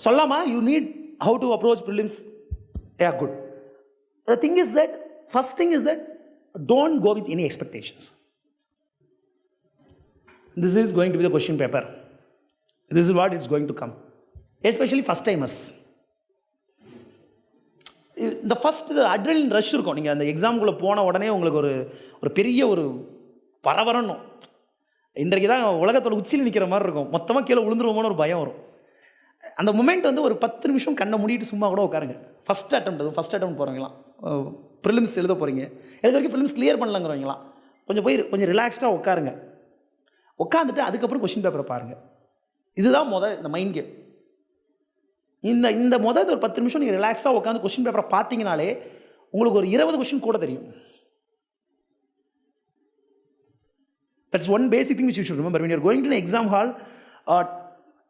Sollama, you need how to approach prelims. Yeah, good. The thing is that, first thing is that, don't go with any expectations. This is going to be the question paper. This is what it's going to come. Especially first timers. இந்த first adrenaline rush இருக்கும். நீங்கள் அந்த எக்ஸாமுக்குள்ளே போன உடனே உங்களுக்கு ஒரு பெரிய ஒரு பரபரணும். இன்றைக்கு தான் உலகத்தோட உச்சியில் நிற்கிற மாதிரி இருக்கும். மொத்தமாக கீழே விழுந்துருவோமோன்னு ஒரு பயம் வரும். அந்த மொமெண்ட் வந்து ஒரு 10 நிமிஷம் கண்ணை மூடிட்டு சும்மா கூட உட்காருங்க. ஃபஸ்ட் அட்டம் போகிறவங்களாம், ப்ரிலிம்ஸ் எழுத போகிறீங்க, எழுத வரைக்கும் ப்ரிலிம்ஸ் கிளியர் பண்ணலங்கிறவங்களாம் கொஞ்சம் ரிலாக்ஸ்டாக உட்காருங்க. உட்காந்துட்டு அதுக்கப்புறம் கொஸ்டின் பேப்பரை பாருங்கள். இதுதான் இந்த மைண்ட் கேம். இந்த ஒரு 10 நிமிஷம் நீங்கள் ரிலாக்ஸ்டாக உட்காந்து கொஸ்டின் பேப்பரை பார்த்தீங்கனாலே உங்களுக்கு ஒரு 20 கொஸ்டின் கூட தெரியும். That's one basic thing which you should remember when you're going to an exam hall.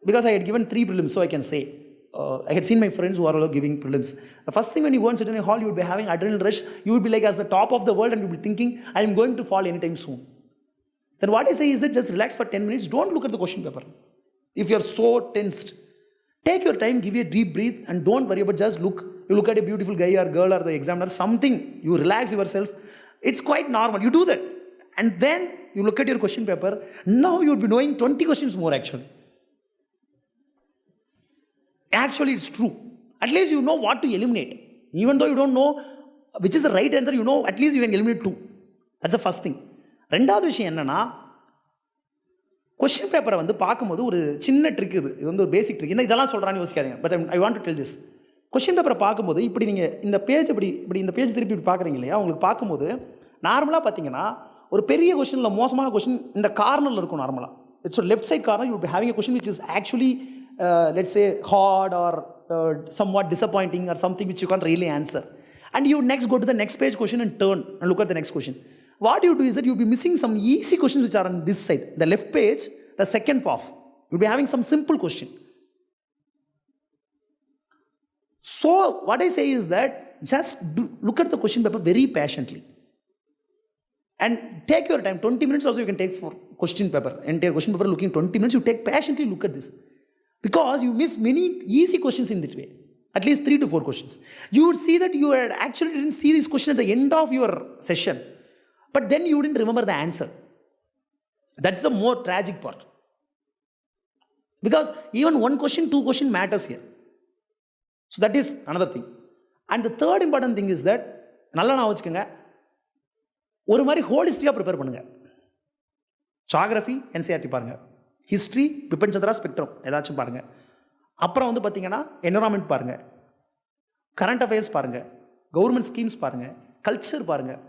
Because I had given 3 prelims, so I can say, I had seen my friends who are all giving prelims. The first thing when you go and sit in a hall, you would be having adrenaline rush. You would be like as the top of the world, and you would be thinking, I am going to fall anytime soon. Then what I say is that just relax for 10 minutes. Don't look at the question paper. If you're so tensed, take your time, give a deep breath, and don't worry about just look. You look at a beautiful guy or girl or the examiner, something, you relax yourself. It's quite normal. You do that. And then you look at your question paper. Now you would be knowing 20 questions more actually. Actually, it's true. At least you know what to eliminate. Even though you don't know which is the right answer, you know at least you can eliminate 2. That's the first thing. ரெண்டாவது விஷயம் என்னன்னா, question பேப்பரை வந்து பார்க்கும்போது ஒரு சின்ன trick. இது வந்து ஒரு பேசிக் ட்ரிக். என்ன இதெல்லாம் சொல்கிறான்னு யோசிக்காதீங்க. But I want to tell this. Question பேப்பரை பார்க்கும்போது இப்படி நீங்கள் இந்த பேஜ் இப்படி இந்த பேஜ் திருப்பி இப்படி பார்க்குறீங்க இல்லையா, உங்களுக்கு பார்க்கும்போது நார்மலாக பார்த்தீங்கன்னா ஒரு பெரிய கொஸ்டினில் மோசமான கொஸ்டின் இந்த கார்னரில் இருக்கும். நார்மலாக it's left side corner. You be having a question which is actually let's say hard or somewhat disappointing or something which you can't really answer, and you next go to the next page question and turn and look at the next question. What you do is that you'll be missing some easy questions which are on this side, the left page, the second path. You'll be having some simple question. So what I say is that just look at the question paper very patiently and take your time. 20 minutes also you can take for question paper, entire question paper looking 20 minutes. You take patiently look at this, because you miss many easy questions in this way. At least 3 to 4 questions. You would see that you had actually didn't see this question at the end of your session, but then you didn't remember the answer. That's the more tragic part. Because even 1 question, 2 question matters here. So that is another thing. And the third important thing is that, நல்லா நான் வச்சுக்கோங்க, ஒரு மாதிரி ஹோலிஸ்டிக்காக prepare பண்ணுங்கள். Geography NCERT பாருங்கள், history Bipin Chandra spectrum ஏதாச்சும் பாருங்கள், அப்புறம் வந்து பார்த்தீங்கன்னா என்விரான்மெண்ட் பாருங்கள், கரண்ட் அஃபேர்ஸ் பாருங்கள், கவர்மெண்ட் ஸ்கீம்ஸ் பாருங்கள், கல்ச்சர் பாருங்கள்.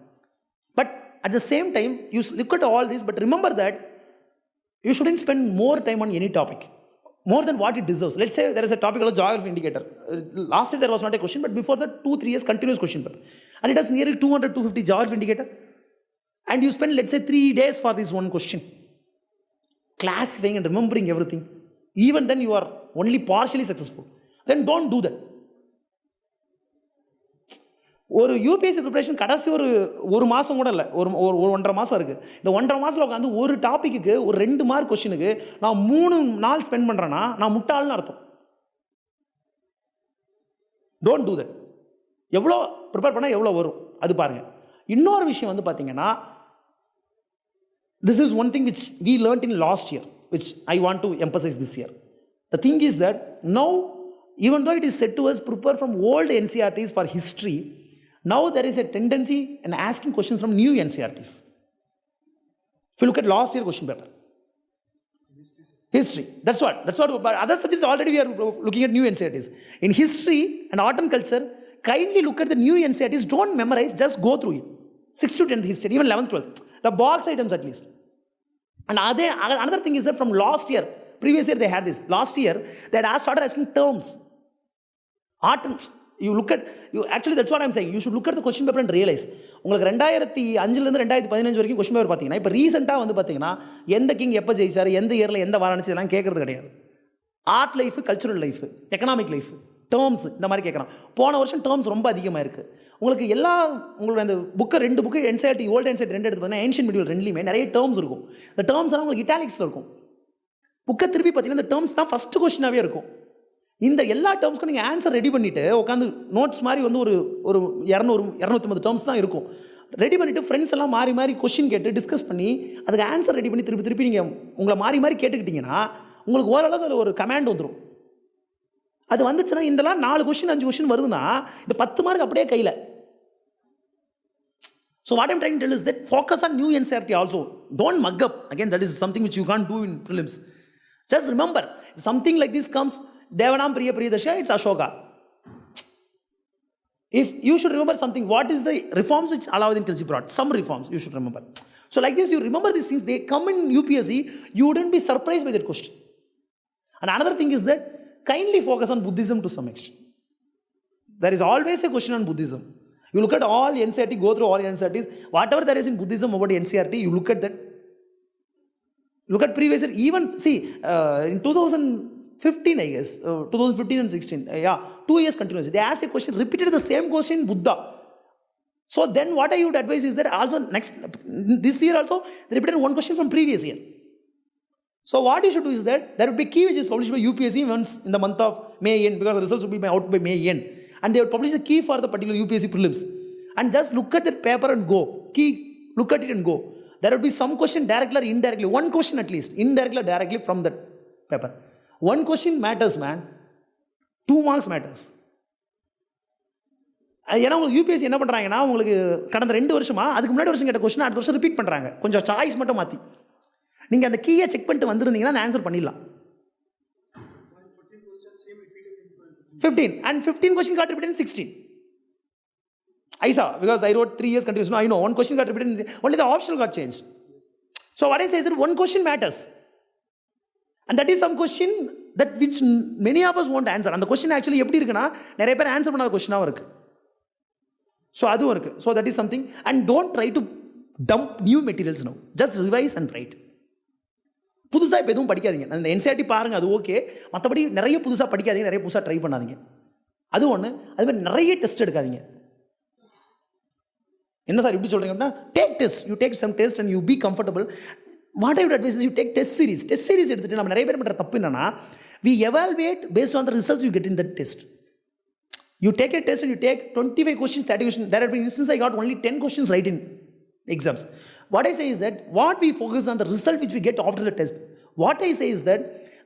But at the same time, you look at all this, but remember that you shouldn't spend more time on any topic, more than what it deserves. Let's say there is a topic called geography indicator. Last year there was not a question, but before that 2-3 years continuous question paper, and it has nearly 200-250 geography indicator, and you spend, let's say, 3 days for this one question, classifying and remembering everything. Even then you are only partially successful. Then don't do that. ஒரு UPSC preparation கடைசி ஒரு மாதம் கூட இல்லை, ஒரு 1.5 மாதம் இருக்குது. இந்த 1.5 மாதத்தில் உட்காந்து ஒரு டாப்பிக்கு ஒரு 2 மார்க் கொஸ்டினுக்கு நான் 3 நாள் ஸ்பெண்ட் பண்ணுறேன்னா நான் முட்டாள்னு அர்த்தம். Don't do that. எவ்வளோ ப்ரிப்பேர் பண்ணால் எவ்வளோ வரும் அது பாருங்கள். இன்னொரு விஷயம் வந்து பார்த்தீங்கன்னா, this is one thing which we learnt in last year, which I want to emphasize this year. The thing is that now, even though it is said to us prepare from old NCERTs for history, now there is a tendency in asking questions from new NCERTs. If you look at last year question paper, history, that's what. But other subjects already we are looking at new NCERTs. In history and art and culture, kindly look at the new NCERTs. Don't memorize, just go through it. 6th to 10th history, even 11th, 12th. The box items at least. And another thing is that from last year, previous year they had this. Last year they had started asking terms. Art and you look at, actually that's what I'm saying. You should look at the question paper and realize. உங்களுக்கு 2005லேருந்து 2015 வரைக்கும் question paper பார்த்தீங்கன்னா, இப்போ ரீசெண்டாக வந்து பார்த்தீங்கன்னா எந்த king எப்போ ஜெயிச்சார், எந்த இயரில் எந்த வாராணிச்சு, இதெல்லாம் கேட்கறது கிடையாது. Art life, cultural life, economic life, terms இந்த மாதிரி கேட்குறான். போன வருஷம் டேர்ம்ஸ் ரொம்ப அதிகமாக இருக்குது. உங்களுக்கு உங்களோட அந்த புக்கை 2 புக்கு என்சிஆர்டி ஓல்டு என்சிஆர்டி 2 எடுத்து பார்த்தீங்கன்னா ஏன்ஷியன்ட் மீடியல் 2லேயுமே நிறைய டேர்ம்ஸ் இருக்கும். இந்த டேர்ம்ஸ் எல்லாம் உங்களுக்கு இட்டாலிக்ஸில் இருக்கும். புக்கை திருப்பி பார்த்தீங்கன்னா இந்த டேர்ம்ஸ் தான் ஃபஸ்ட்டு கொஸ்டினாகவே இருக்கும். இந்த எல்லா டேர்ம்ஸ்க்கும் நீங்கள் ஆன்சர் ரெடி பண்ணிவிட்டு உட்காந்து நோட்ஸ் மாதிரி வந்து ஒரு 250 டேர்ம்ஸ் தான் இருக்கும். ரெடி பண்ணிவிட்டு ஃப்ரெண்ட்ஸ் எல்லாம் மாறி மாறி கொஷின் கேட்டு டிஸ்கஸ் பண்ணி அதுக்கு ஆன்சர் ரெடி பண்ணி திருப்பி நீங்கள் உங்களை மாறி மாறி கேட்டுக்கிட்டிங்கன்னா உங்களுக்கு ஓரளவுக்கு அதில் ஒரு கமாண்ட் வந்துடும். அது வந்துச்சுன்னா இதெல்லாம் 4 கொஷின் 5 கொஷின் வருதுன்னா இந்த 10 மார்க் அப்படியே கையில். So what I'm trying to tell is that focus on new NCERT also. Don't mug up. Again, that is something which you can't do in prelims. Just remember, if something like this comes, Devanam Priya Priyadasha, it's Ashoka. If you should remember something, what is the reforms which Alauddin Khilji brought? Some reforms you should remember. So like this, you remember these things, they come in UPSC, you wouldn't be surprised by that question. And another thing is that kindly focus on Buddhism to some extent. There is always a question on Buddhism. You look at all NCERT, go through all NCERTs, whatever there is in Buddhism about NCERT, you look at that. Look at previous year, even, see, in 2015, I guess, 2015 and 16, 2 years continuously, they asked a question, repeated the same question, Buddha. So then what I would advise is that also this year also, they repeated one question from previous year. So what you should do is that, there would be key which is published by UPSC once in the month of May end, because the results will be out by May end. And they would publish the key for the particular UPSC prelims. And just look at that paper and go. Key, look at it and go. There will be some question directly or indirectly. One question at least, indirectly or directly from that paper. One question matters, man. 2 marks matters. ஏன்னா உங்களுக்கு UPSC என்ன பண்ணுறாங்கன்னா உங்களுக்கு கடந்த 2 வருஷமா அதுக்கு முன்னாடி வருஷம் கேட்ட கொஸ்டின் அடுத்த வருஷம் ரிப்பீட் பண்ணுறாங்க, கொஞ்சம் சாய்ஸ் மட்டும் மாற்றி. நீங்கள் அந்த கீயை செக் பண்ணிட்டு வந்திருந்தீங்கன்னா அந்த ஆன்சர் பண்ணிடலாம். 15 and 15 question got repeated in 16. I saw, because I wrote 3 years continuous. No, I know one question got repeated in, only the optional got changed. So what I say is that one question matters, and that is some question that which many of us won't answer. And the question actually எப்படி இருக்குன்னா நிறைய பேர் answer பண்ணாத கொஸ்டினாகவும் இருக்குது. So அதுவும் இருக்குது. So that is something. And don't try to dump new materials no, just revise and write. புதுசாக இப்போ எதுவும் படிக்காதீங்க. அந்த என்சிஆர்டி பாருங்கள், அது ஓகே. மற்றபடி நிறைய புதுசாக படிக்காதீங்க, நிறைய புதுசாக ட்ரை பண்ணாதீங்க. அது ஒன்று. அதுமாதிரி நிறைய டெஸ்ட் எடுக்காதீங்க. என்ன சார் இப்படி சொல்கிறீங்க அப்படின்னா, take test. You take some test and you be comfortable. What I would advise you take test series. Test series எடுத்துகிட்டு நம்ம நிறைய பேர் பண்ணுற தப்பு என்னன்னா, we evaluate based on the results you get in that test. You take a test and you take 25 questions, 30 questions. There have been instances I got only 10 questions right in exams. What I say is that what we focus on the result which we get after the test. What I say is that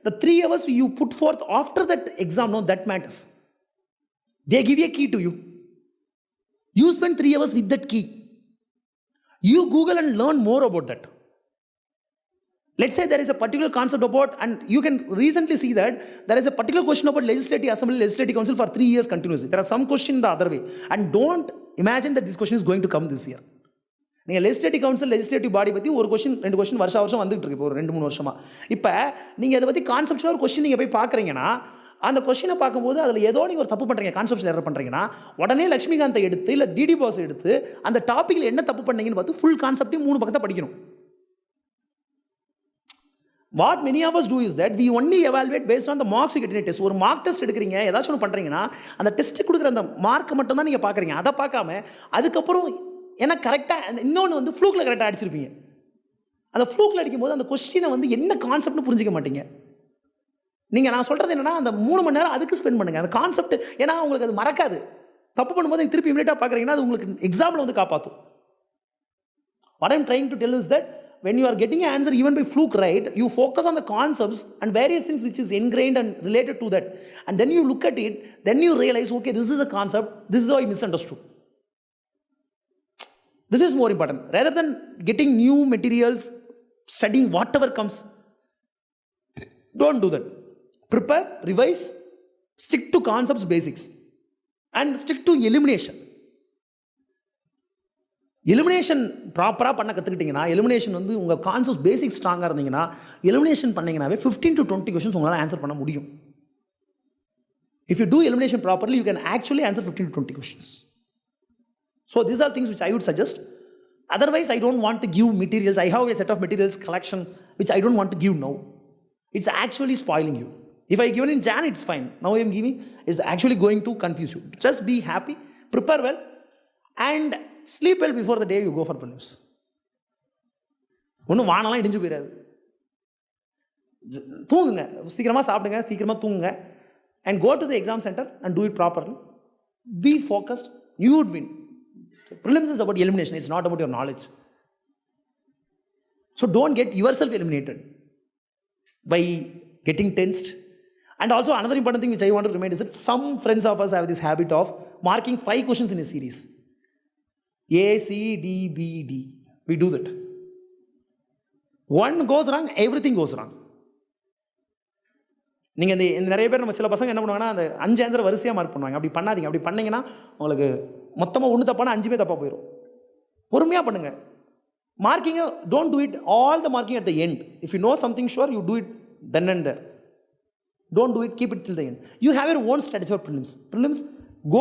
the 3 hours you put forth after that exam, no, that matters. They give you a key to you. You spend 3 hours with that key. You Google and learn more about that. Let's say there is a particular concept about, and you can recently see that there is a particular question about Legislative Assembly, Legislative Council for 3 years continuously. There are some questions the other way. And don't imagine that this question is going to come this year. நீங்கள் legislative council legislative பாடி பற்றி ஒரு question 2 question வருஷம் வந்துட்டு இருக்கு. இப்போ ஒரு 2-3 வருஷமா. இப்போ நீங்கள் அதை பற்றி கான்செப்ட்ல ஒரு கொஸ்டின் நீங்கள் போய் பார்க்குறீங்கன்னா, அந்த கொஸ்டினை பார்க்கும்போது அதில் ஏதோ நீங்கள் ஒரு தப்பு பண்ணுறீங்க, கான்செப்ட்ல எரர் பண்ணுறீங்கன்னா, உடனே லட்சுமிகாந்தை எடுத்து இல்லை டிடி பாஸ் எடுத்து அந்த டாப்பிக்கில் என்ன தப்பு பண்ணீங்கன்னு பார்த்து ஃபுல் கான்செப்டையும் 3 பக்கத்தை படிக்கணும். What many of us do is that we only evaluate based on the marks you get in a test. ஒரு மார்க் டெஸ்ட் எடுக்கிறீங்க, ஏதாச்சும் ஒன்று பண்ணுறீங்கன்னா அந்த டெஸ்ட்டு கொடுக்குற அந்த மார்க் மட்டும் தான் நீங்கள் பார்க்குறீங்க. அதை பார்க்காம அதுக்கப்புறம் ஏன்னா கரெக்டாக இன்னொன்று வந்து ஃப்ளூக்கில் கரெக்டாக அடிச்சிருப்பீங்க. அந்த ஃப்ளூக்கில் அடிக்கும்போது அந்த கொஸ்டினை வந்து என்ன கான்செப்ட்னு புரிஞ்சிக்க மாட்டீங்க. நீங்கள் நான் சொல்கிறது என்னென்னா, அந்த 3 மணி நேரம் அதுக்கு ஸ்பெண்ட் பண்ணுங்கள், அந்த கான்செப்ட். ஏன்னா உங்களுக்கு அது மறக்காது. தப்பு பண்ணும்போது நீங்கள் திருப்பி இமீடியட்டாக பார்க்குறீங்கன்னா அது உங்களுக்கு எக்ஸாமில் வந்து காப்பாற்றும். What I'm trying to tell is that when you are getting an answer even by fluke right, you focus on the concepts and various things which is ingrained and related to that, and then you look at it, then you realize, okay, this is a concept, this is how I misunderstood. This is more important rather than getting new materials, studying whatever comes. Don't do that. Prepare, revise, stick to concepts, basics, and stick to elimination. Elimination ப்ராப்பராக பண்ண கற்றுக்கிட்டிங்கன்னா, elimination வந்து உங்கள் concept பேசிக் ஸ்ட்ராங்காக இருந்தீங்கன்னா, elimination பண்ணிங்கனாவே 15 to 20 questions உங்களால் answer பண்ண முடியும். If you do elimination properly, you can actually answer 15 to 20 questions. So these are things which I would suggest. Otherwise, I don't want to give materials. I have a set of materials collection which I don't want to give now. It's actually spoiling you. If I given in Jan, it's fine. Now I am giving, it's actually going to confuse you. Just be happy, prepare well, and sleep well before the day you go for prelims. ஒன்றும் வானெல்லாம் இடிஞ்சு போயிடாது. தூங்குங்க, சீக்கிரமாக சாப்பிடுங்க, சீக்கிரமாக தூங்குங்க. and go to the exam center and do it properly. Be focused, you would win. Prelims is about elimination, it's not about your knowledge. So don't get yourself eliminated by getting tensed. And also another important thing which I want to remind is that some friends of us have this habit of marking 5 questions in a series. A, C, D, B, D. We do that. One goes wrong, everything goes wrong. நீங்கள் இந்த நிறைய பேர் நம்ம சில பசங்க என்ன பண்ணுவாங்கன்னா அந்த 5 ஆன்சரை வரிசையாக மார்க் பண்ணுவாங்க. அப்படி பண்ணாதீங்க. அப்படி பண்ணிங்கன்னா உங்களுக்கு மொத்தமாக 1 தப்பானா 5மே தப்பாக போயிடும். பொறுமையாக பண்ணுங்கள். மார்க்கிங்கை don't do it all the marking at the end. If you know something sure you do it then and there. Don't do it, keep it till the end. You have your own strategy for prelims. Prelims,